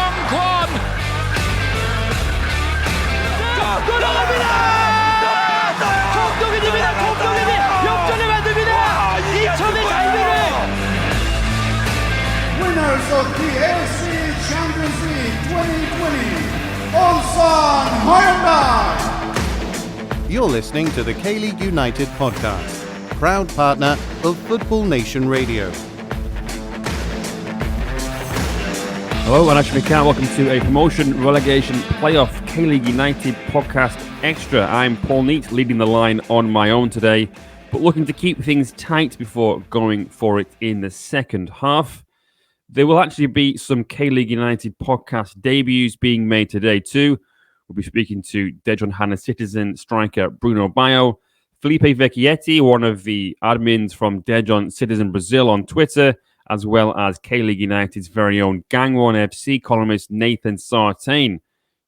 Gangwon! 공동이입니다. 역전을 만듭니다. 이천의 갈비를. Winners of the AFC Champions League 2020, Ulsan Hyundai. You're listening to the K-League United podcast, proud partner of Football Nation Radio. Hello, I'm Ash McCann. Welcome to a promotion relegation playoff K-League United podcast extra. I'm Paul Neat, leading the line on my own today, but looking to keep things tight before going for it in the second half. There will actually be some K-League United podcast debuts being made today too. We'll be speaking to Daejeon Hana citizen striker Bruno Baio, Felipe Vecchietti, one of the admins from Daejeon Citizen Brazil on Twitter, as well as K-League United's very own Gangwon FC columnist Nathan Sartain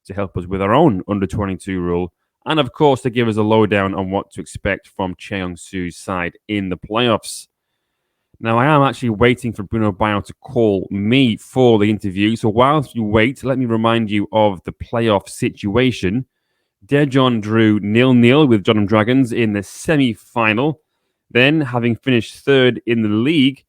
to help us with our own under-22 rule, and of course to give us a lowdown on what to expect from Cheongsu's side in the playoffs. Now, I am actually waiting for Bruno Baio to call me for the interview. So whilst you wait, let me remind you of the playoff situation. Daejeon drew 0-0 with Jeonnam Dragons in the semi-final. Then, having finished third in the league,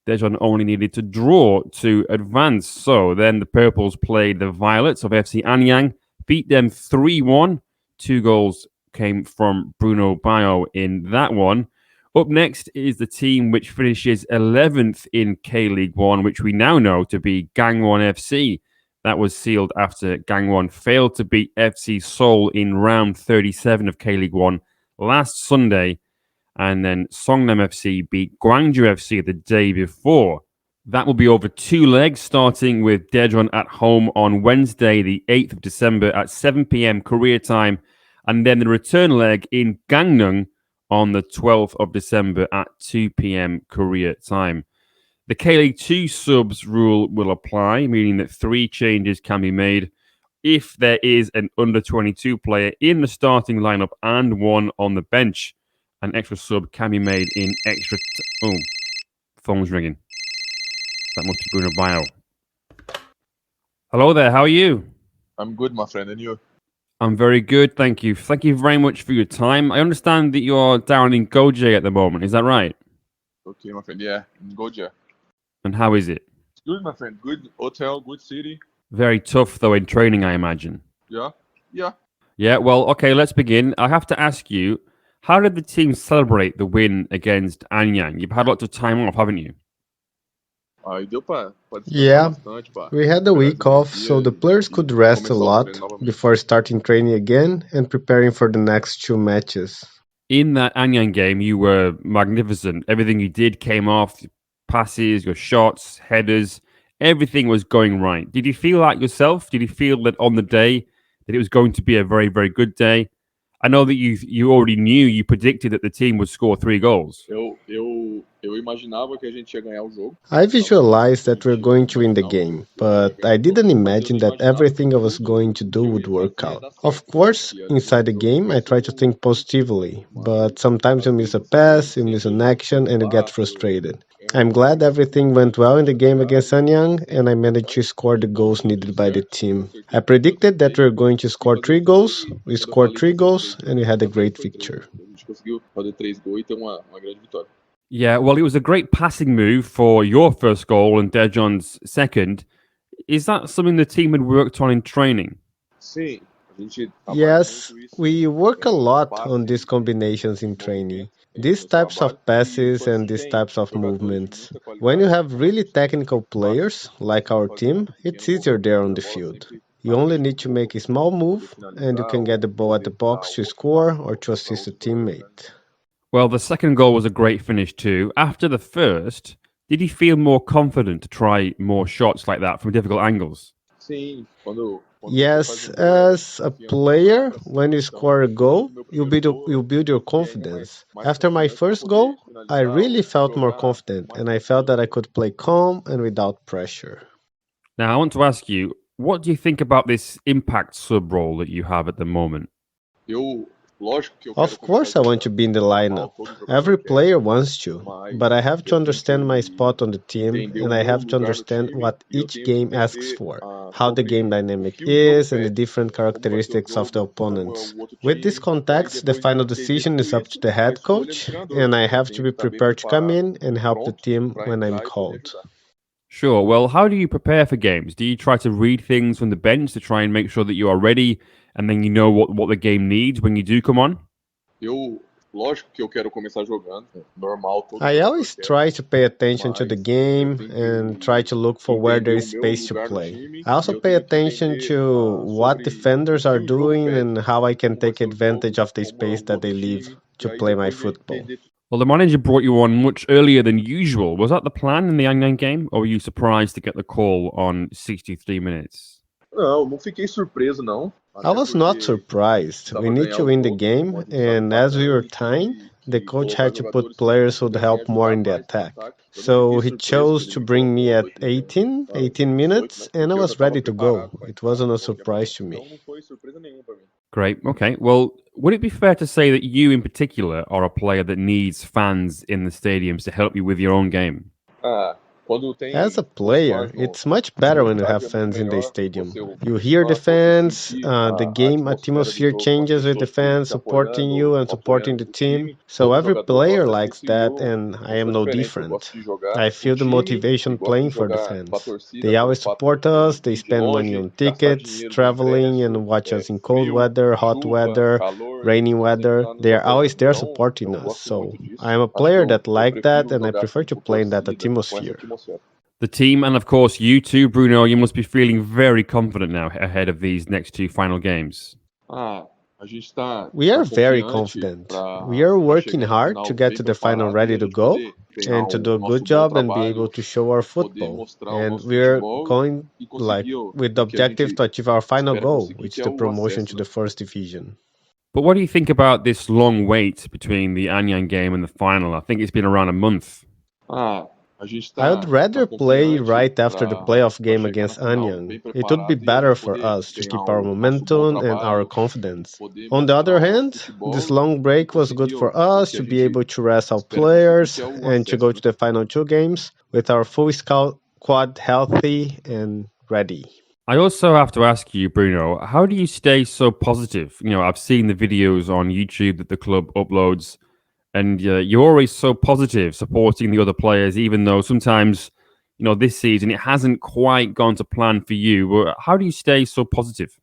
Daejeon only needed to draw to advance. So then the Purples played the Violets of FC Anyang, beat them 3-1. 2 goals came from Bruno Baio in that one. Up next is the team which finishes 11th in K-League 1, which we now know to be Gangwon FC. That was sealed after Gangwon failed to beat FC Seoul in round 37 of K-League 1 last Sunday. And then Songnam FC beat Gwangju FC the day before. That will be over 2 legs, starting with Daejeon at home on Wednesday, the 8th of December at 7 p.m. Korea time. And then the return leg in Gangneung on the 12th of December at 2 p.m. Korea time. The K-League 2 subs rule will apply, meaning that 3 changes can be made if there is an under-22 player in the starting lineup and 1 on the bench. An extra sub can be made in extra... phone's ringing. That must be Bruno Baio. Hello there, how are you? I'm good, my friend, and you? I'm very good, thank you. Thank you very much for your time. I understand that you're down in Goje at the moment, is that right? Okay, my friend, yeah, in Goja. And how is it? It's good, my friend, good hotel, good city. Very tough, though, in training, I imagine. Yeah. Yeah, well, okay, let's begin. I have to ask you, how did the team celebrate the win against Anyang? You've had lots of time off, haven't you? Yeah, we had a week off so the players could rest a lot before starting training again and preparing for the next 2 matches. In that Anyang game, you were magnificent. Everything you did came off, passes, your shots, headers, everything was going right. Did you feel like yourself? Did you feel that on the day that it was going to be a very, very good day? I know that you already knew, you predicted that the team would score 3 goals. I visualized that we're going to win the game, but I didn't imagine that everything I was going to do would work out. Of course, inside the game, I try to think positively, but sometimes you miss a pass, you miss an action, and you get frustrated. I'm glad everything went well in the game against Anyang, and I managed to score the goals needed by the team. I predicted that we were going to score 3 goals, we scored 3 goals, and we had a great victory. Yeah, well, it was a great passing move for your first goal and Daejeon's second. Is that something the team had worked on in training? Yes, we work a lot on these combinations in training. These types of passes and these types of movements. When you have really technical players, like our team, it's easier there on the field. You only need to make a small move and you can get the ball at the box to score or to assist a teammate. Well, the second goal was a great finish too. After the first, did you feel more confident to try more shots like that from difficult angles? Yes, as a player, when you score a goal, you build your confidence. After my first goal, I really felt more confident and I felt that I could play calm and without pressure. Now, I want to ask you, what do you think about this impact sub role that you have at the moment? Of course, I want to be in the lineup. Every player wants to, but I have to understand my spot on the team and I have to understand what each game asks for, how the game dynamic is, and the different characteristics of the opponents. With this context, the final decision is up to the head coach, and I have to be prepared to come in and help the team when I'm called. Sure. Well, how do you prepare for games? Do you try to read things from the bench to try and make sure that you are ready and then you know what the game needs when you do come on? I always try to pay attention to the game and try to look for where there is space to play. I also pay attention to what defenders are doing and how I can take advantage of the space that they leave to play my football. Well, the manager brought you on much earlier than usual. Was that the plan in the Anyang game, or were you surprised to get the call on 63 minutes? I was not surprised. We need to win the game, and as we were tying, the coach had to put players who'd help more in the attack. So he chose to bring me at 18 minutes, and I was ready to go. It wasn't a surprise to me. Great. Okay. Well, would it be fair to say that you in particular are a player that needs fans in the stadiums to help you with your own game? As a player, it's much better when you have fans in the stadium. You hear the fans, the game atmosphere changes with the fans supporting you and supporting the team. So every player likes that, and I am no different. I feel the motivation playing for the fans. They always support us, they spend money on tickets, traveling, and watch us in cold weather, hot weather, rainy weather. They are always there supporting us. So I am a player that like that, and I prefer to play in that atmosphere. The team, and of course you too, Bruno, you must be feeling very confident now ahead of these next two final games. We are very confident. We are working hard to get to the final ready to go and to do a good job and be able to show our football. And we are going with the objective to achieve our final goal, which is the promotion to the first division. But what do you think about this long wait between the Anyang game and the final? I think it's been around a month. I would rather play right after the playoff game against Anyang. It would be better for us to keep our momentum and our confidence. On the other hand, this long break was good for us to be able to rest our players and to go to the final two games with our full squad healthy and ready. I also have to ask you, Bruno, how do you stay so positive? You know, I've seen the videos on YouTube that the club uploads, and you're always so positive supporting the other players, even though sometimes, you know, this season it hasn't quite gone to plan for you. How do you stay so positive?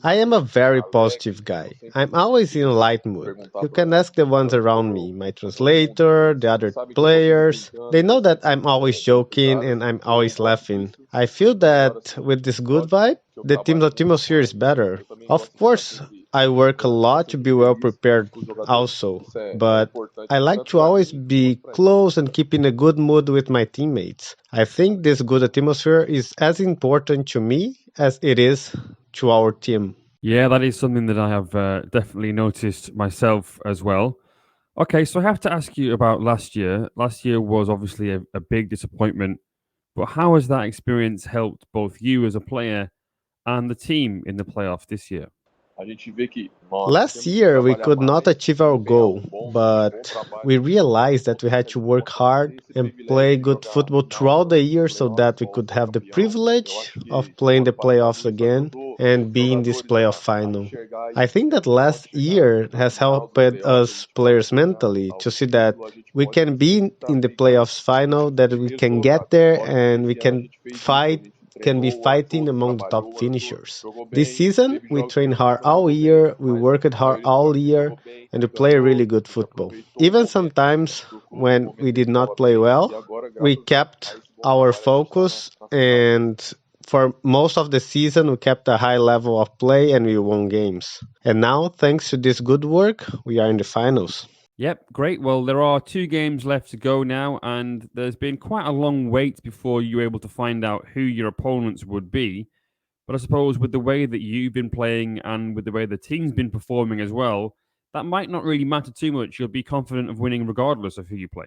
I am a very positive guy. I'm always in a light mood. You can ask the ones around me, my translator, the other players. They know that I'm always joking and I'm always laughing. I feel that with this good vibe, the team's atmosphere is better. Of course, I work a lot to be well prepared also, but I like to always be close and keep in a good mood with my teammates. I think this good atmosphere is as important to me as it is to our team. Yeah, that is something that I have definitely noticed myself as well. Okay, so I have to ask you about last year. Last year was obviously a big disappointment, but how has that experience helped both you as a player and the team in the playoff this year? Last year, we could not achieve our goal, but we realized that we had to work hard and play good football throughout the year so that we could have the privilege of playing the playoffs again and be in this playoff final. I think that last year has helped us players mentally to see that we can be in the playoffs final, that we can get there and we can be fighting among the top finishers. This season, we train hard all year, we worked hard all year, and we play really good football. Even sometimes when we did not play well, we kept our focus, and for most of the season, we kept a high level of play and we won games. And now, thanks to this good work, we are in the finals. Yep, great. Well, there are 2 games left to go now, and there's been quite a long wait before you were able to find out who your opponents would be. But I suppose with the way that you've been playing and with the way the team's been performing as well, that might not really matter too much. You'll be confident of winning regardless of who you play.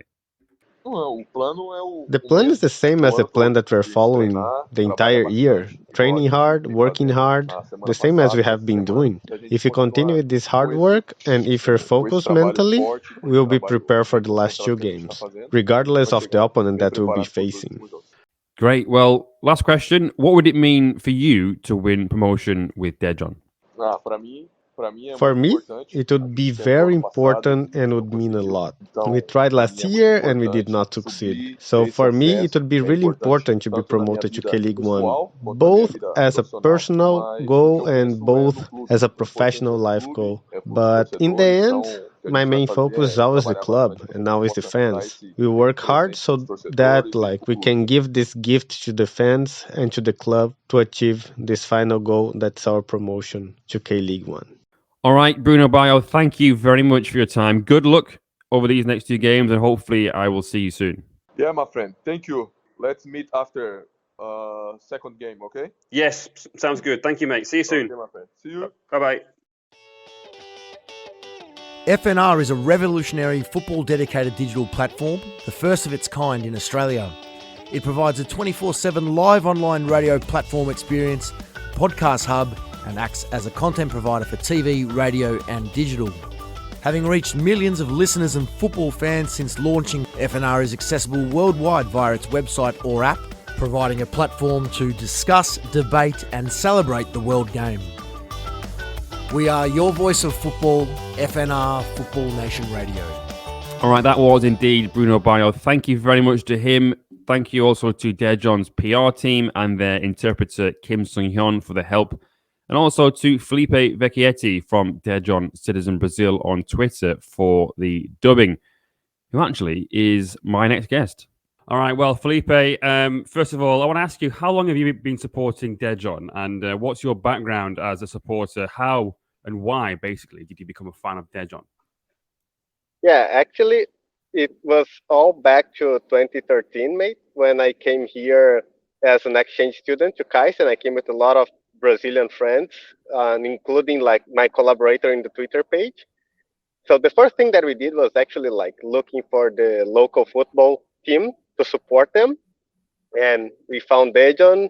The plan is the same as the plan that we're following the entire year. Training hard, working hard, the same as we have been doing. If we continue with this hard work and if we're focused mentally, we'll be prepared for the last two games, regardless of the opponent that we'll be facing. Great. Well, last question. What would it mean for you to win promotion with Daejeon? For me, it would be very important and would mean a lot. We tried last year and we did not succeed. So for me, it would be really important to be promoted to K-League 1, both as a personal goal and both as a professional life goal. But in the end, my main focus is always the club and always the fans. We work hard so that we can give this gift to the fans and to the club to achieve this final goal, that's our promotion to K-League 1. All right, Bruno Baio, thank you very much for your time. Good luck over these next two games, and hopefully I will see you soon. Yeah, my friend. Thank you. Let's meet after second game, okay? Yes, sounds good. Thank you, mate. See you soon. Okay, my friend. See you. Bye-bye. FNR is a revolutionary football-dedicated digital platform, the first of its kind in Australia. It provides a 24/7 live online radio platform experience, podcast hub, and acts as a content provider for TV, radio and digital. Having reached millions of listeners and football fans since launching, FNR is accessible worldwide via its website or app, providing a platform to discuss, debate and celebrate the world game. We are your voice of football, FNR Football Nation Radio. All right, that was indeed Bruno Baio. Thank you very much to him. Thank you also to Daejeon's PR team and their interpreter Kim Sung-hyun for the help. And also to Felipe Vecchietti from Daejeon Citizen Brazil on Twitter for the dubbing, who actually is my next guest. All right, well, Felipe, first of all, I want to ask you, how long have you been supporting Daejeon? And what's your background as a supporter? How and why, basically, did you become a fan of Daejeon? Yeah, actually, it was all back to 2013, mate, when I came here as an exchange student to KAIS, and I came with a lot of Brazilian friends, including my collaborator in the Twitter page. So the first thing that we did was actually looking for the local football team to support them. And we found Daejeon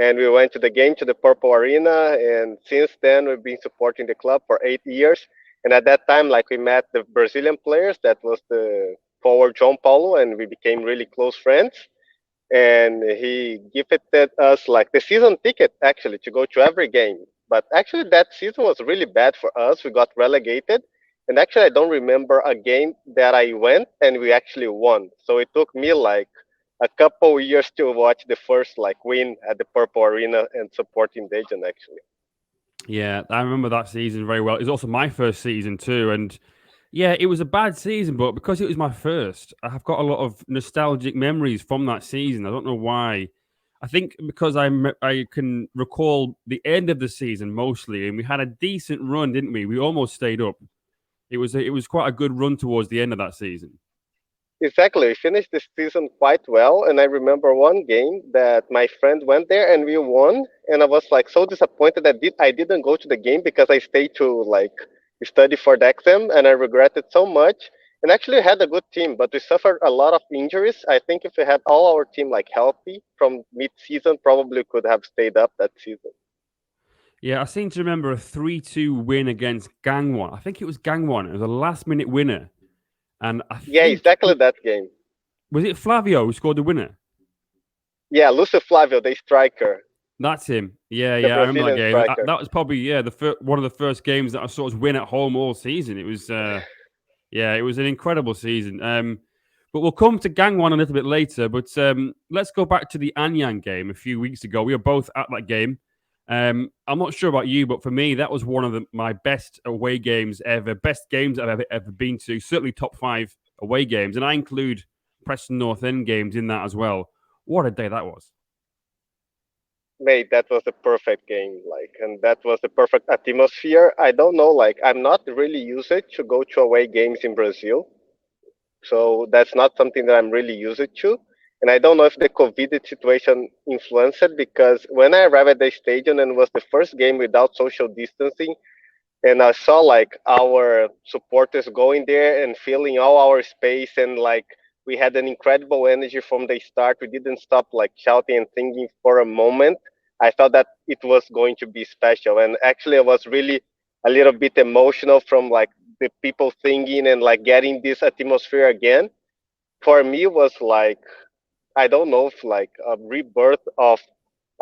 and we went to the game, to the Purple Arena. And since then, we've been supporting the club for 8 years. And at that time, we met the Brazilian players. That was the forward João Paulo, and we became really close friends. And he gifted us the season ticket actually to go to every game. But actually that season was really bad for us. We got relegated. And actually I don't remember a game that I went and we actually won. So it took me a couple years to watch the first win at the Purple Arena and supporting Daejeon actually. Yeah, I remember that season very well. It was also my first season too. And yeah, it was a bad season, but because it was my first, I've got a lot of nostalgic memories from that season. I don't know why. I think because I can recall the end of the season mostly, and we had a decent run, didn't we? We almost stayed up. It was quite a good run towards the end of that season. Exactly. We finished the season quite well, and I remember one game that my friend went there and we won, and I was so disappointed that I didn't go to the game because I stayed to study for the exam, and I regretted so much. And actually had a good team, but we suffered a lot of injuries. I think if we had all our team healthy from mid-season, probably could have stayed up that season. Yeah, I seem to remember a 3-2 win against Gangwon. I think it was Gangwon. It was a last-minute winner. And yeah, exactly that game. Was it Flavio who scored the winner? Yeah, Lucio Flavio, the striker. That's him. Yeah, I remember that game. That was probably one of the first games that I saw us win at home all season. It was it was an incredible season. But we'll come to Gangwon a little bit later. But let's go back to the Anyang game a few weeks ago. We were both at that game. I'm not sure about you, but for me, that was one of my best away games ever. Best games I've ever been to. Certainly top 5 away games, and I include Preston North End games in that as well. What a day that was! Mate, that was the perfect game, and that was the perfect atmosphere. I don't know, I'm not really used to go to away games in Brazil, so that's not something that I'm really used to. And I don't know if the COVID situation influenced it, because when I arrived at the stadium and it was the first game without social distancing, and I saw our supporters going there and filling all our space and we had an incredible energy from the start. We didn't stop like shouting and singing for a moment. I felt that it was going to be special, and actually I was really a little bit emotional from like the people singing and like getting this atmosphere again. For me, it was like, I don't know, if like a rebirth of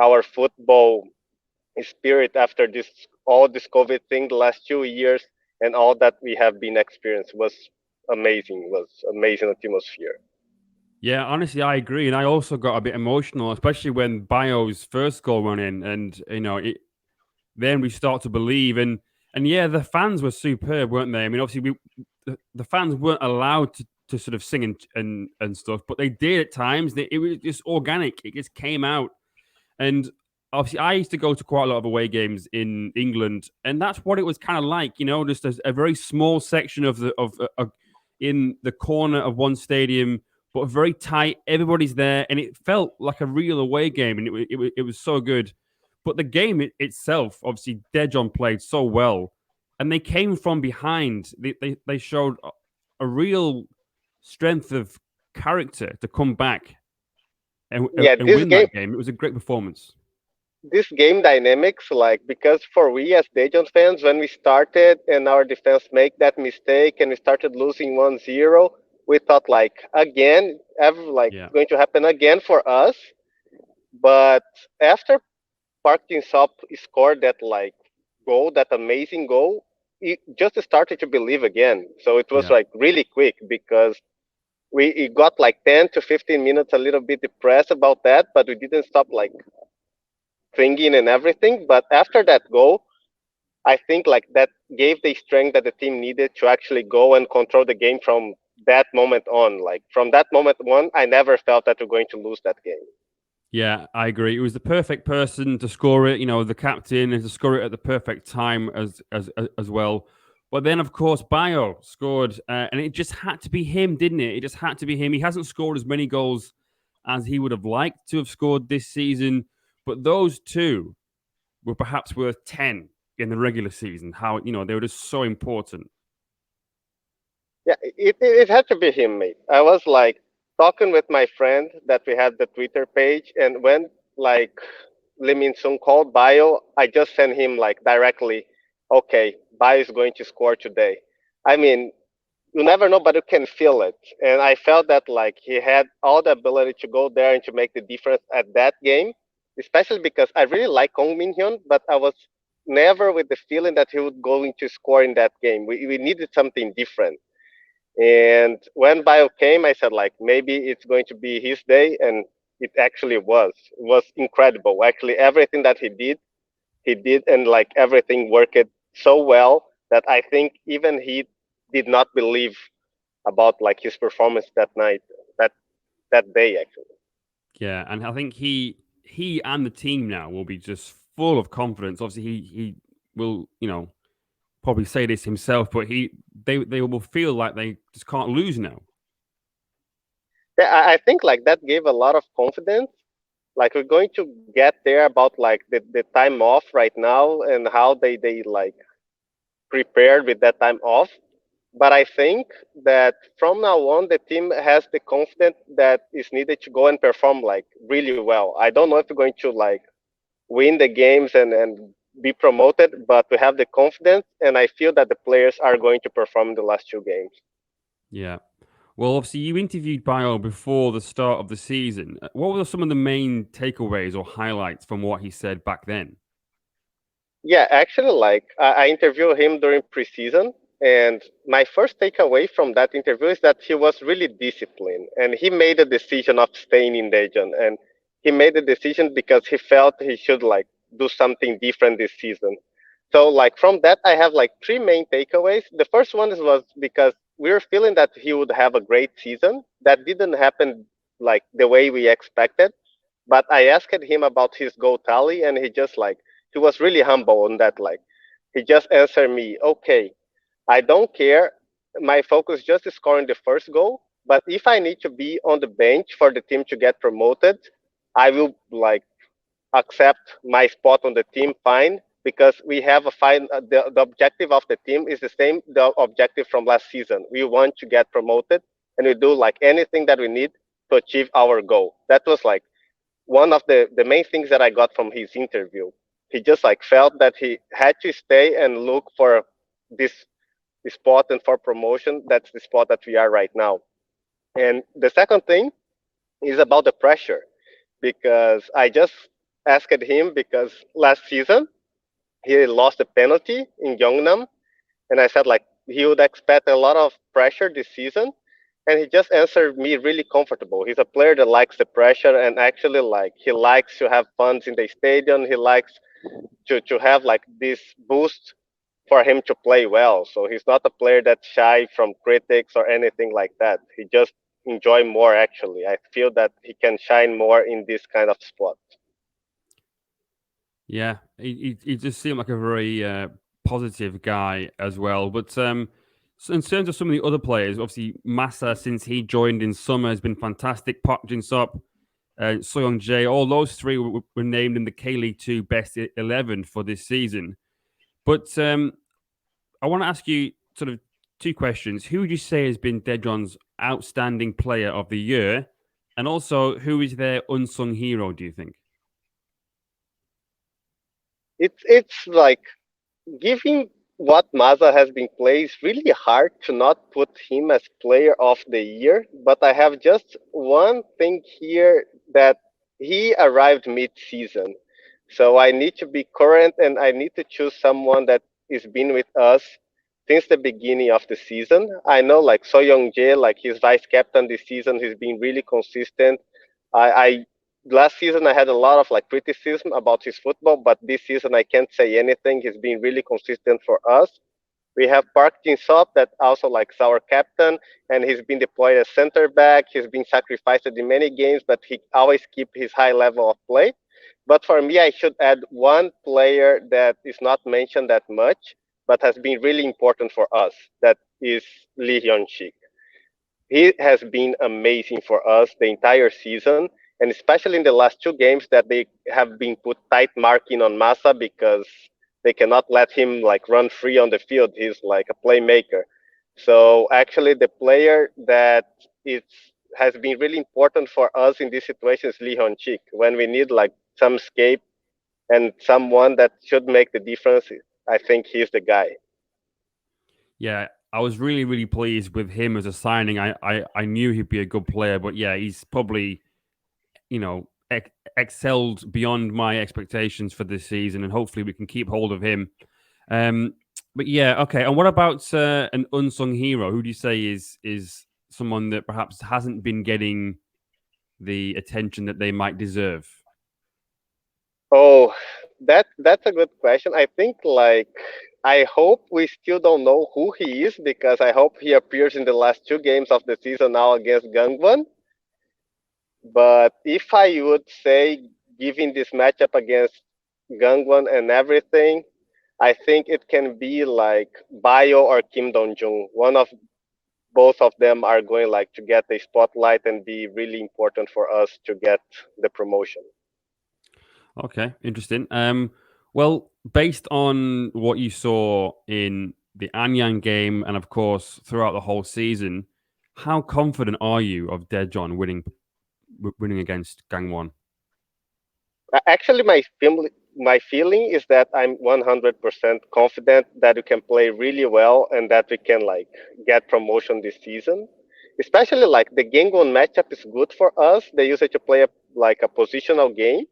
our football spirit after this all this COVID thing the last 2 years, and all that we have been experiencing was amazing. It was amazing atmosphere. Yeah, honestly, I agree, and I also got a bit emotional, especially when Baio's first goal went in, and then we start to believe, and yeah, the fans were superb, weren't they? I mean, obviously, the fans weren't allowed to sort of sing and stuff, but they did at times. It was just organic; it just came out, and obviously, I used to go to quite a lot of away games in England, and that's what it was kind of like, just a very small section of in the corner of one stadium, but very tight. Everybody's there, and it felt like a real away game, and it was so good. But the game itself, obviously, Daejeon played so well, and they came from behind. They showed a real strength of character to come back and win that game. It was a great performance. This game dynamics, like, because for we as Daejeon fans, when we started and our defense make that mistake and we started losing 1-0, we thought like again, it's going to happen again for us. But after Park Jin-sop scored that like goal, that amazing goal, it just started to believe again. So it was like really quick, because we got like 10 to 15 minutes a little bit depressed about that, but we didn't stop like thinking and everything. But after that goal, I think like that gave the strength that the team needed to actually go and control the game from that moment on. Like from that moment on, I never felt that we're going to lose that game. Yeah, I agree. It was the perfect person to score it, the captain, and to score it at the perfect time as well. But then, of course, Baio scored, and it just had to be him, didn't it? It just had to be him. He hasn't scored as many goals as he would have liked to have scored this season, but those two were perhaps worth 10 in the regular season. How, they were just so important. Yeah, it had to be him, mate. I was like talking with my friend that we had the Twitter page, and when like Lee Min-sung called Baio, I just sent him like directly, okay, Baio is going to score today. I mean, you never know, but you can feel it. And I felt that like he had all the ability to go there and to make the difference at that game, especially because I really like Kong Min-hyun, but I was never with the feeling that he would go into score in that game. We needed something different. And when Baio came, I said like maybe it's going to be his day, and it actually was. It was incredible. Actually, everything that he did, and like everything worked so well that I think even he did not believe about like his performance that night, that day actually. Yeah, and I think he and the team now will be just full of confidence. Obviously, he will probably say this himself, but they will feel like they just can't lose now. Yeah, I think like that gave a lot of confidence. Like we're going to get there about like the time off right now and how they like prepared with that time off. But I think that from now on, the team has the confidence that is needed to go and perform like really well. I don't know if we're going to like win the games and be promoted, but we have the confidence, and I feel that the players are going to perform the last two games. Yeah. Well, obviously, you interviewed Baio before the start of the season. What were some of the main takeaways or highlights from what he said back then? Yeah, actually, like I interviewed him during preseason, and my first takeaway from that interview is that he was really disciplined, and he made a decision of staying in Daejeon, and he made a decision because he felt he should like do something different this season. So, like from that, I have like three main takeaways. The first one was because we were feeling that he would have a great season. That didn't happen like the way we expected. But I asked him about his goal tally, and he was really humble on that. Like he just answered me, "Okay, I don't care. My focus just is scoring the first goal. But if I need to be on the bench for the team to get promoted, I will like accept my spot on the team. Fine." Because we have a fine, the objective of the team is the same, the objective from last season. We want to get promoted. and we do like anything that we need to achieve our goal. That was like one of the main things that I got from his interview. He just like felt that he had to stay and look for this spot and for promotion. That's the spot that we are right now. And the second thing is about the pressure, because I just asked him because last season he lost a penalty in Gyeongnam, and I said like he would expect a lot of pressure this season, and he just answered me really comfortable. He's a player that likes the pressure, and actually like he likes to have fun in the stadium. He likes to have like this boost for him to play well. So he's not a player that's shy from critics or anything like that. He just enjoy more actually. I feel that he can shine more in this kind of spot. Yeah, he just seemed like a very positive guy as well. But so in terms of some of the other players, obviously Massa, since he joined in summer, has been fantastic. Park Jin-sop, Soyoung Jae, all those three were named in the K-League 2 best 11 for this season. But I want to ask you sort of two questions. Who would you say has been Daejeon's outstanding player of the year? And also, who is their unsung hero, do you think? It's like given what Maza has been playing, it's really hard to not put him as player of the year. But I have just one thing here, that he arrived mid-season. So I need to be current and I need to choose someone that is been with us since the beginning of the season. I know like So Young Jae, like he's vice captain this season, he's been really consistent. I last season I had a lot of like criticism about his football, but this season I can't say anything. He's been really consistent for us. We have Park Jin-sop that also likes our captain, and he's been deployed as center back. He's been sacrificed in many games, but he always keep his high level of play. But for me, I should add one player that is not mentioned that much, but has been really important for us. That is Lee Hyun-sik. He has been amazing for us the entire season, and especially in the last two games that they have been put tight marking on Massa because they cannot let him like run free on the field. He's like a playmaker. So actually, the player that is has been really important for us in this situation is Lee Hyun-sik. When we need like some escape and someone that should make the difference, I think he's the guy. Yeah, I was really, really pleased with him as a signing. I knew he'd be a good player, but yeah, he's probably, excelled beyond my expectations for this season, and hopefully we can keep hold of him. But yeah, okay. And what about an unsung hero? Who do you say is someone that perhaps hasn't been getting the attention that they might deserve? Oh, that's a good question. I think like I hope we still don't know who he is, because I hope he appears in the last two games of the season now against Gangwon. But if I would say, given this matchup against Gangwon and everything, I think it can be like Baio or Kim Dong-jung. One of both of them are going like to get the spotlight and be really important for us to get the promotion. Okay, interesting. Well, based on what you saw in the Anyang game and, of course, throughout the whole season, how confident are you of Daejeon winning against Gangwon? Actually, my feeling is that I'm 100% confident that we can play really well and that we can like get promotion this season. Especially like the Gangwon matchup is good for us. They use it to play like a positional game.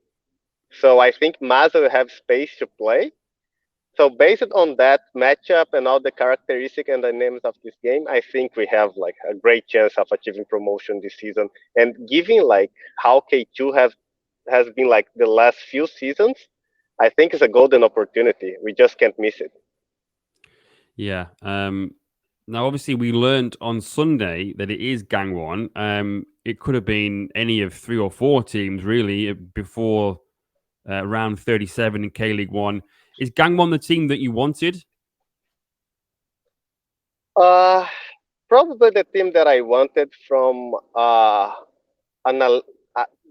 So I think Maza will have space to play. So based on that matchup and all the characteristics and the names of this game, I think we have like a great chance of achieving promotion this season. And given like how K2 has been like the last few seasons, I think it's a golden opportunity. We just can't miss it. Yeah. Now, obviously, we learned on Sunday that it is Gangwon. It could have been any of 3 or 4 teams, really, before round 37 in K-League 1. Is Gangwon the team that you wanted? Probably the team that I wanted from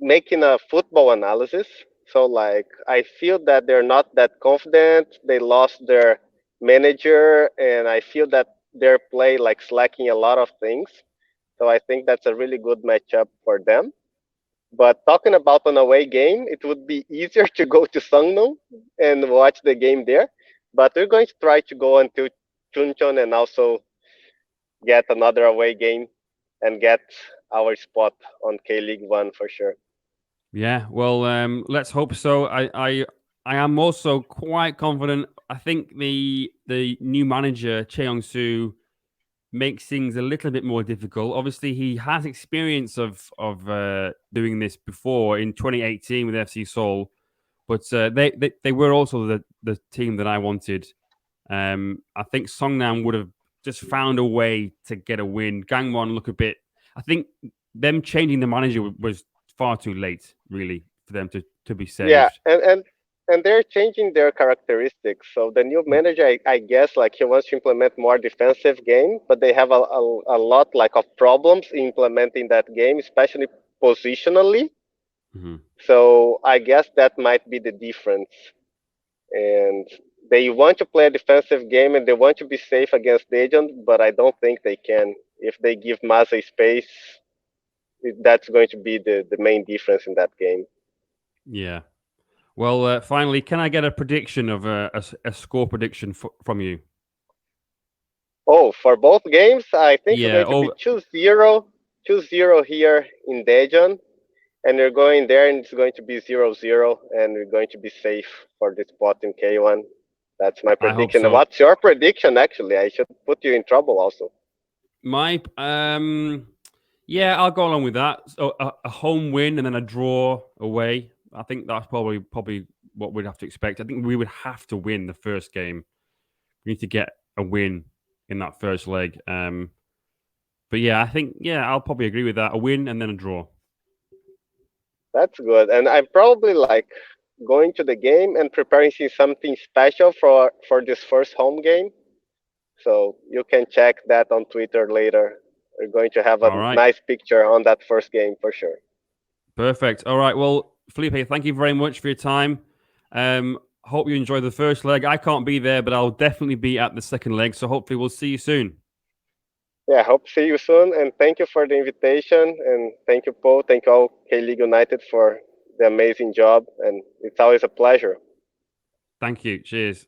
making a football analysis. So like I feel that they're not that confident. They lost their manager, and I feel that their play like slacking a lot of things. So I think that's a really good matchup for them. But talking about an away game, it would be easier to go to Sungno and watch the game there. But we're going to try to go until Chuncheon and also get another away game and get our spot on K-League 1 for sure. Yeah, well, let's hope so. I am also quite confident. I think the new manager, Chae Young-soo, makes things a little bit more difficult. Obviously, he has experience of doing this before in 2018 with FC Seoul, but they were also the team that I wanted. I think Songnam would have just found a way to get a win. Gangwon look a bit. I think them changing the manager was far too late, really, for them to be saved. Yeah, and they're changing their characteristics. So the new manager, I guess, like he wants to implement more defensive game, but they have a lot like of problems implementing that game, especially positionally. Mm-hmm. So I guess that might be the difference. And they want to play a defensive game and they want to be safe against Daejeon, but I don't think they can. If they give Maza space, that's going to be the main difference in that game. Yeah. Well, finally, can I get a prediction of a score prediction from you? Oh, for both games, I think it's going to be 2-0 here in Daejeon. And we're going there and it's going to be 0-0 and we're going to be safe for the spot in K1. That's my prediction. I hope so. What's your prediction, actually? I should put you in trouble also. My, yeah, I'll go along with that. So a home win and then a draw away. I think that's probably what we'd have to expect. I think we would have to win the first game. We need to get a win in that first leg. But yeah, I think, I'll probably agree with that. A win and then a draw. That's good. And I'm probably like going to the game and preparing something special for this first home game. So you can check that on Twitter later. We're going to have a nice picture on that first game for sure. Perfect. All right. Well, Felipe, thank you very much for your time. Hope you enjoy the first leg. I can't be there, but I'll definitely be at the second leg. So hopefully we'll see you soon. Yeah, hope to see you soon. And thank you for the invitation. And thank you, Paul. Thank you all K-League United for the amazing job. And it's always a pleasure. Thank you. Cheers.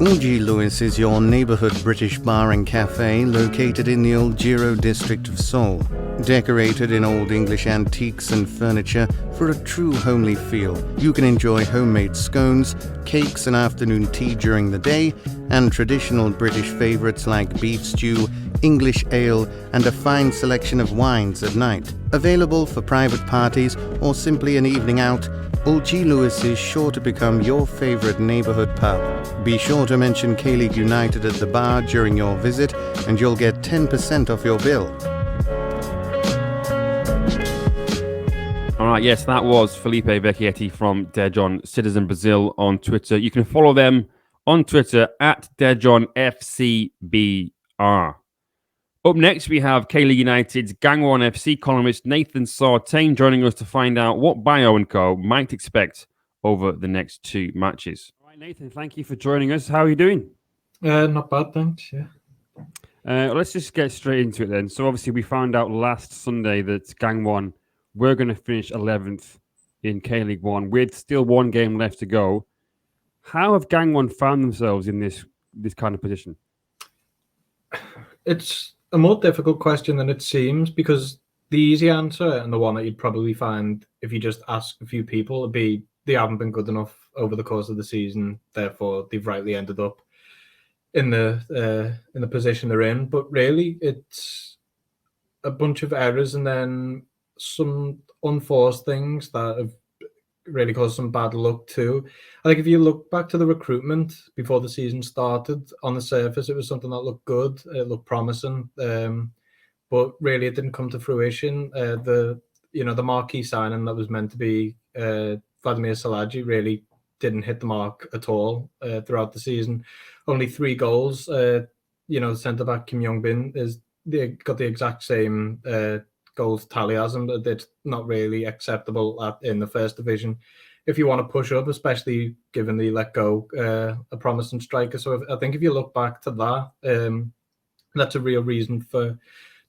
O.G. Lewis is your neighborhood British bar and cafe located in the Old Jiro district of Seoul. Decorated in old English antiques and furniture for a true homely feel, you can enjoy homemade scones, cakes and afternoon tea during the day, and traditional British favorites like beef stew, English ale, and a fine selection of wines at night. Available for private parties or simply an evening out, O.G. Lewis is sure to become your favorite neighborhood pub. Be sure to mention K-League United at the bar during your visit and you'll get 10% off your bill. All right, yes, that was Felipe Vecchietti from Daejeon Citizen Brazil on Twitter. You can follow them on Twitter at Daejeon FCBR. Up next, we have K-League United's Gangwon FC columnist Nathan Sartain joining us to find out what Baio and co might expect over the next two matches. All right, Nathan, thank you for joining us. How are you doing? Not bad, thanks. Yeah. Let's just get straight into it then. So obviously we found out last Sunday that Gangwon were going to finish 11th in K-League 1 with still one game left to go. How have Gangwon found themselves in this kind of position? It's a more difficult question than it seems, because the easy answer, and the one that you'd probably find if you just ask a few people, would be they haven't been good enough over the course of the season, therefore they've rightly ended up in the position they're in. But really, it's a bunch of errors and then some unforced things that have really caused some bad luck too. I think if you look back to the recruitment before the season started, on the surface it was something that looked good, it looked promising, but really it didn't come to fruition. The marquee signing that was meant to be Vladimir Salaji really didn't hit the mark at all throughout the season. Only 3 goals. Centre back Kim Yong-bin got the exact same goals tally as him. It's not really acceptable in the first division. if you want to push up, especially given they let go a promising striker. So I think if you look back to that, that's a real reason for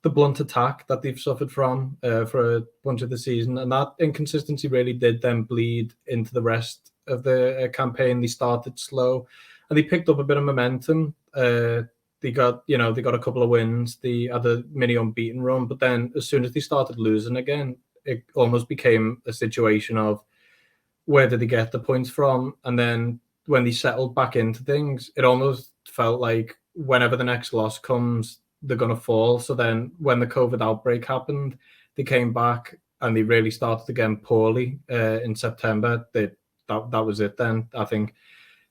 the blunt attack that they've suffered from for a bunch of the season. And that inconsistency really did then bleed into the rest of the campaign. They started slow and they picked up a bit of momentum. They got a couple of wins. They had a mini unbeaten run, but then as soon as they started losing again, it almost became a situation of where did they get the points from? And then when they settled back into things, it almost felt like whenever the next loss comes, they're going to fall. So then when the COVID outbreak happened, they came back and they really started again poorly in September. That was it then. I think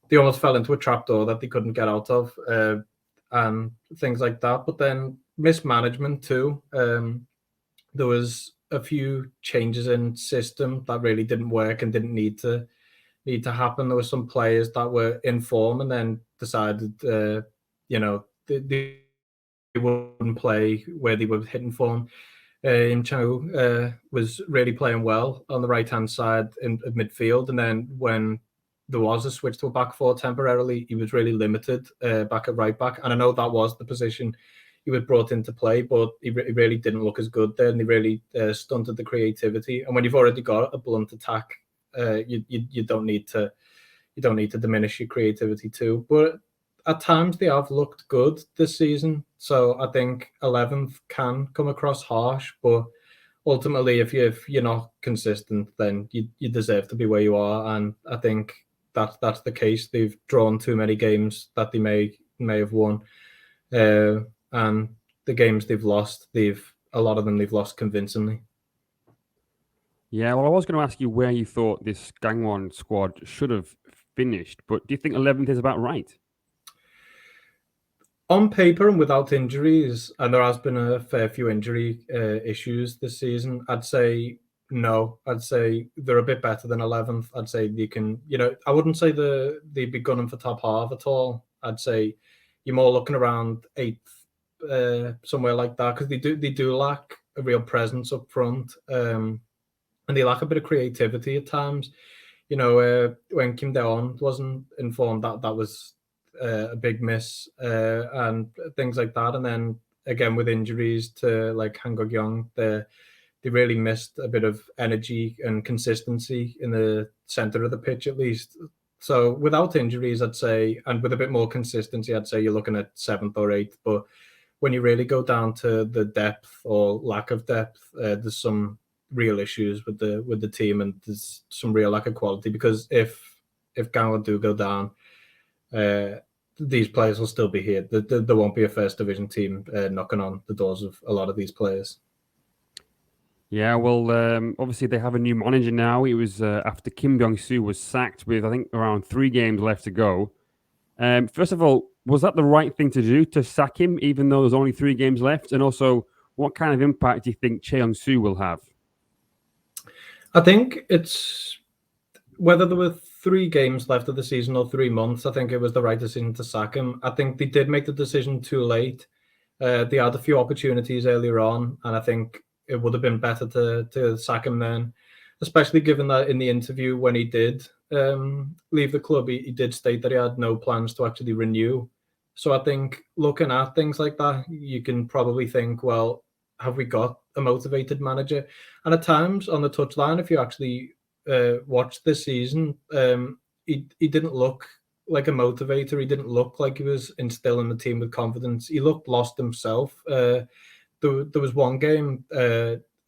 they almost fell into a trapdoor that they couldn't get out of and things like that. But then mismanagement too. There was a few changes in system that really didn't work and didn't need to happen. There were some players that were in form and then decided, they wouldn't play where they were hitting form. Cho was really playing well on the right-hand side in midfield. And then when there was a switch to a back four temporarily, he was really limited back at right back. And I know that was the position he was brought into play, but he really didn't look as good there, and he really stunted the creativity. And when you've already got a blunt attack, you don't need to diminish your creativity too. But at times they have looked good this season, so I think 11th can come across harsh. But ultimately, if you're not consistent, then you deserve to be where you are. And I think that's the case. They've drawn too many games that they may have won. And the games they've lost, a lot of them they've lost convincingly. Yeah, well, I was going to ask you where you thought this Gangwon squad should have finished, but do you think 11th is about right? On paper and without injuries, and there has been a fair few injury issues this season, I'd say no. I'd say they're a bit better than 11th. I'd say they can, I wouldn't say they'd be gunning for top half at all. I'd say you're more looking around 8th. Somewhere like that, because they do lack a real presence up front, and they lack a bit of creativity at times. When Kim Daejeon wasn't informed, that was a big miss, and things like that. And then again with injuries to like Han Gok-young, they really missed a bit of energy and consistency in the center of the pitch at least. So without injuries, I'd say, and with a bit more consistency, I'd say you're looking at 7th or 8th. But when you really go down to the depth or lack of depth, there's some real issues with the team, and there's some real lack of quality. Because if Gangwon do go down, these players will still be here. There won't be a first division team knocking on the doors of a lot of these players. Yeah, well, obviously they have a new manager now. It was after Kim Byung-soo was sacked with, I think, around 3 games left to go. First of all, was that the right thing to do, to sack him, even though there's only 3 games left? And also, what kind of impact do you think Cheong-soo will have? I think it's whether there were 3 games left of the season or 3 months, I think it was the right decision to sack him. I think they did make the decision too late. They had a few opportunities earlier on, and I think it would have been better to sack him then, especially given that in the interview when he did leave the club, he did state that he had no plans to actually renew. So I think looking at things like that, you can probably think, well, have we got a motivated manager? And at times on the touchline, if you actually watched this season, he didn't look like a motivator. He didn't look like he was instilling the team with confidence. He looked lost himself. There was one game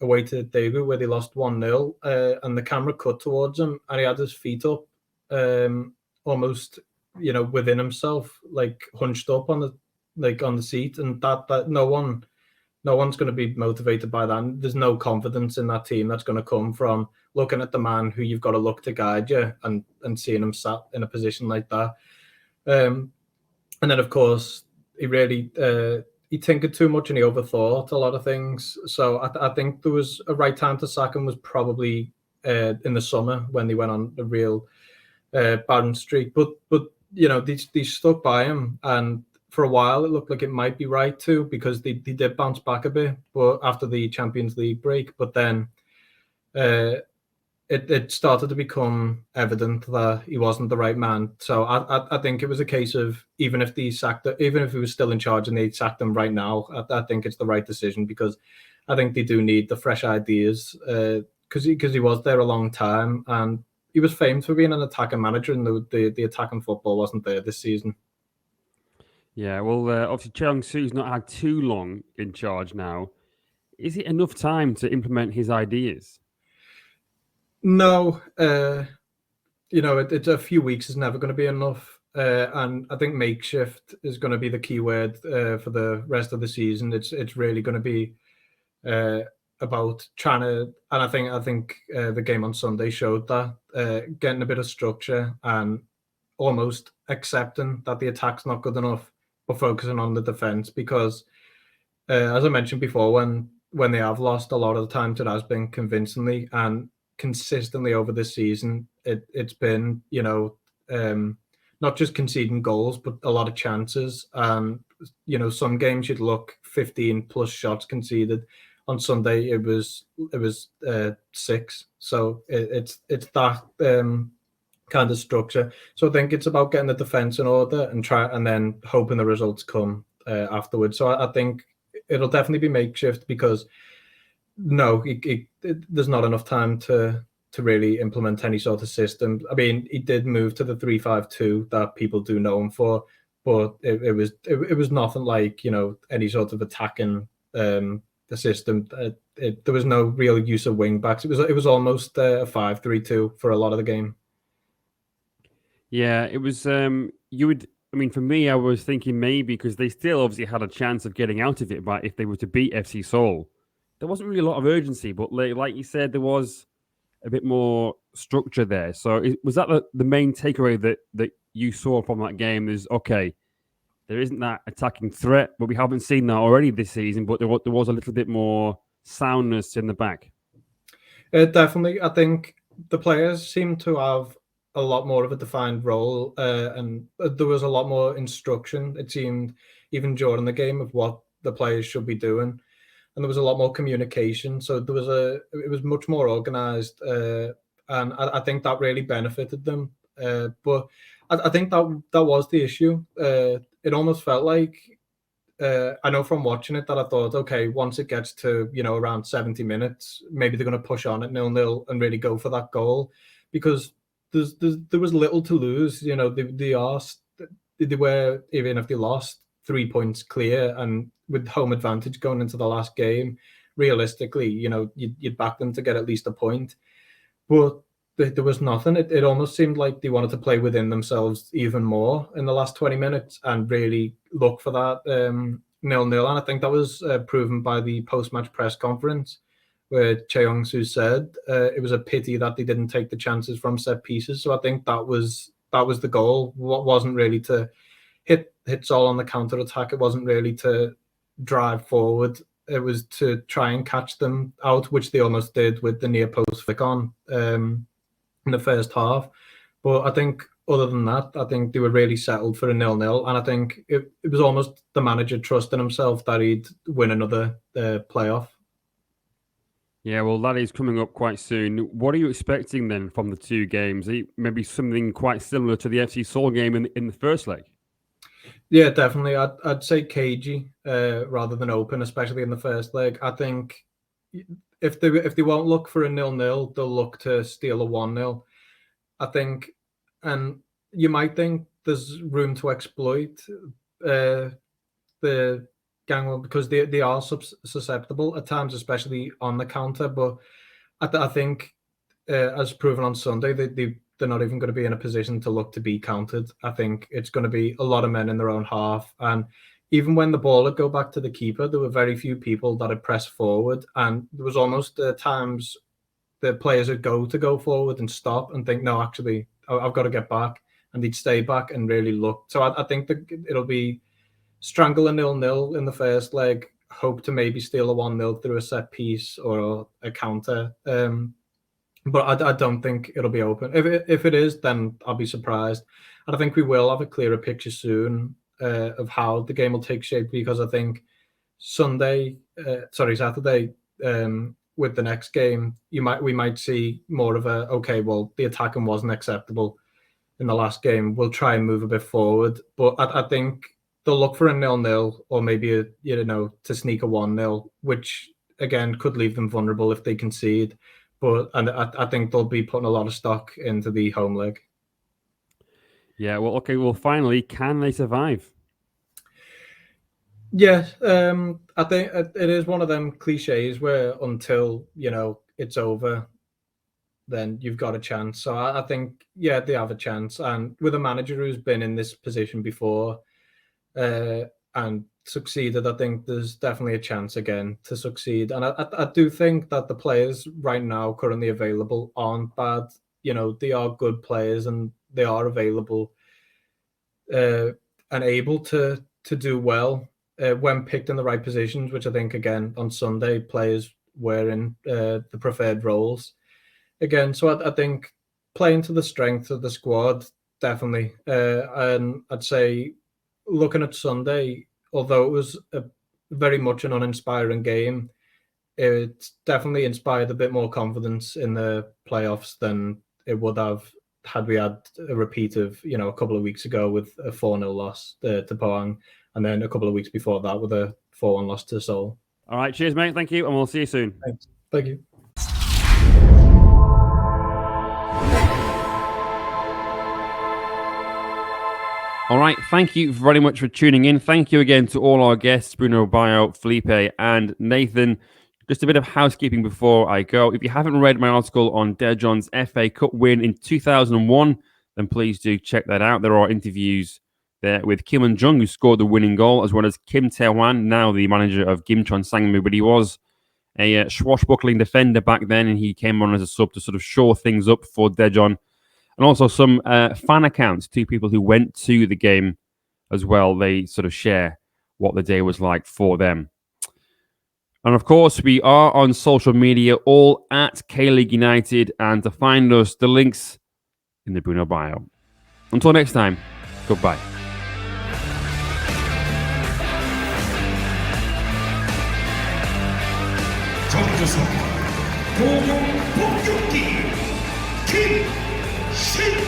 away to Daejeon where they lost 1-0, and the camera cut towards him, and he had his feet up, almost, within himself, like hunched up on the seat, and that no one's going to be motivated by that. There's no confidence in that team that's going to come from looking at the man who you've got to look to guide you and seeing him sat in a position like that. And then of course he really he tinkered too much and he overthought a lot of things. So I think there was a right time to sack him was probably in the summer when they went on a real barren streak. But they stuck by him, and for a while it looked like it might be right too, because they did bounce back a bit, but after the Champions League break. But then it it started to become evident that he wasn't the right man. So I think it was a case of even if he was still in charge and they sacked him right now, I think it's the right decision, because I think they do need the fresh ideas, because he was there a long time and he was famed for being an attacking manager, and the attacking football wasn't there this season. Yeah, well, obviously Cheong-Su's not had too long in charge now. Is it enough time to implement his ideas? No, it's a few weeks is never going to be enough. And I think makeshift is going to be the key word for the rest of the season. It's really going to be about trying to, and I think the game on Sunday showed that, getting a bit of structure and almost accepting that the attack's not good enough, but focusing on the defense. Because as I mentioned before, when they have lost, a lot of the times it has been convincingly and consistently over this season. It's been, not just conceding goals, but a lot of chances. And some games you'd look 15 plus shots conceded. On Sunday it was 6. So it's that kind of structure. So I think it's about getting the defense in order and then hoping the results come afterwards. So I think it'll definitely be makeshift, because there's not enough time to really implement any sort of system. I mean, he did move to the 3-5-2 that people do know him for, but it was nothing like any sort of attacking the system. There was no real use of wing backs. It was almost a 5-3-2 for a lot of the game. Yeah, it was. For me, I was thinking maybe because they still obviously had a chance of getting out of it, but if they were to beat FC Seoul, there wasn't really a lot of urgency. But like you said, there was a bit more structure there. So was that the main takeaway that you saw from that game? Is okay, there isn't that attacking threat, but we haven't seen that already this season. But there was a little bit more soundness in the back. Definitely, I think the players seem to have a lot more of a defined role, and there was a lot more instruction, it seemed, even during the game, of what the players should be doing, and there was a lot more communication. So it was much more organized, and I think that really benefited them. But I think that was the issue. It almost felt like, I know from watching it, that I thought, okay, once it gets to around 70 minutes, maybe they're going to push on at 0-0 and really go for that goal, because there was little to lose. They were, even if they lost, 3 points clear, and with home advantage going into the last game, realistically, you'd back them to get at least a point. But there was nothing. It almost seemed like they wanted to play within themselves even more in the last 20 minutes and really look for that 0-0. And I think that was proven by the post-match press conference, where Cheong-Su said it was a pity that they didn't take the chances from set pieces. So I think that was the goal. What wasn't really to hit Seoul on the counter attack. It wasn't really to drive forward. It was to try and catch them out, which they almost did with the near post flick on in the first half. But I think other than that, I think they were really settled for a 0-0. And I think it was almost the manager trusting himself that he'd win another playoff. Yeah, well, that is coming up quite soon. What are you expecting then from the two games? Maybe something quite similar to the FC Seoul game in the first leg? Yeah, definitely. I'd say cagey rather than open, especially in the first leg. I think if they won't look for a 0-0, they'll look to steal a 1-0. I think, and you might think there's room to exploit the Gangwon, because they are susceptible at times, especially on the counter. But I think, as proven on Sunday, they're not even going to be in a position to look to be countered. I think it's going to be a lot of men in their own half. And even when the ball would go back to the keeper, there were very few people that had pressed forward. And there was almost times the players would go forward and stop and think, no, actually, I've got to get back. And they'd stay back and really look. So I think that it'll be strangle a 0-0 in the first leg, hope to maybe steal a 1-0 through a set piece or a counter. But I don't think it'll be open. If it is, then I'll be surprised. And I think we will have a clearer picture soon of how the game will take shape, because I think Saturday, with the next game, we might see more of a, okay, well, the attacking wasn't acceptable in the last game. We'll try and move a bit forward. But I think they'll look for a 0-0 or maybe to sneak a 1-0, which again could leave them vulnerable if they concede. And I think they'll be putting a lot of stock into the home leg. Yeah, well, okay, well, finally, can they survive? Yeah, I think it is one of them cliches where until, it's over, then you've got a chance. So I think, yeah, they have a chance. And with a manager who's been in this position before and succeeded, I think there's definitely a chance again to succeed. And I do think that the players right now currently available aren't bad. They are good players and they are available and able to do well when picked in the right positions, which I think, again, on Sunday, players were in the preferred roles. Again, so I think playing to the strength of the squad, definitely. And I'd say looking at Sunday, although it was very much an uninspiring game, it definitely inspired a bit more confidence in the playoffs than it would have had we had a repeat of, a couple of weeks ago with a 4-0 loss to Pohang, and then a couple of weeks before that with a 4-1 loss to Seoul. All right, cheers, mate. Thank you, and we'll see you soon. Thanks. Thank you. All right, thank you very much for tuning in. Thank you again to all our guests, Bruno Baio, Felipe, and Nathan. Just a bit of housekeeping before I go. If you haven't read my article on Daejeon's FA Cup win in 2001, then please do check that out. There are interviews there with Kim Un-jung, who scored the winning goal, as well as Kim Tae-hwan, now the manager of Gimcheon Sangmu, but he was a swashbuckling defender back then, and he came on as a sub to sort of shore things up for Daejeon. And also some fan accounts, two people who went to the game as well. They sort of share what the day was like for them. And of course, we are on social media, all at K-League United. And to find us, the links in the Bruno bio. Until next time, goodbye. 정주성 공용 폭격기 김신우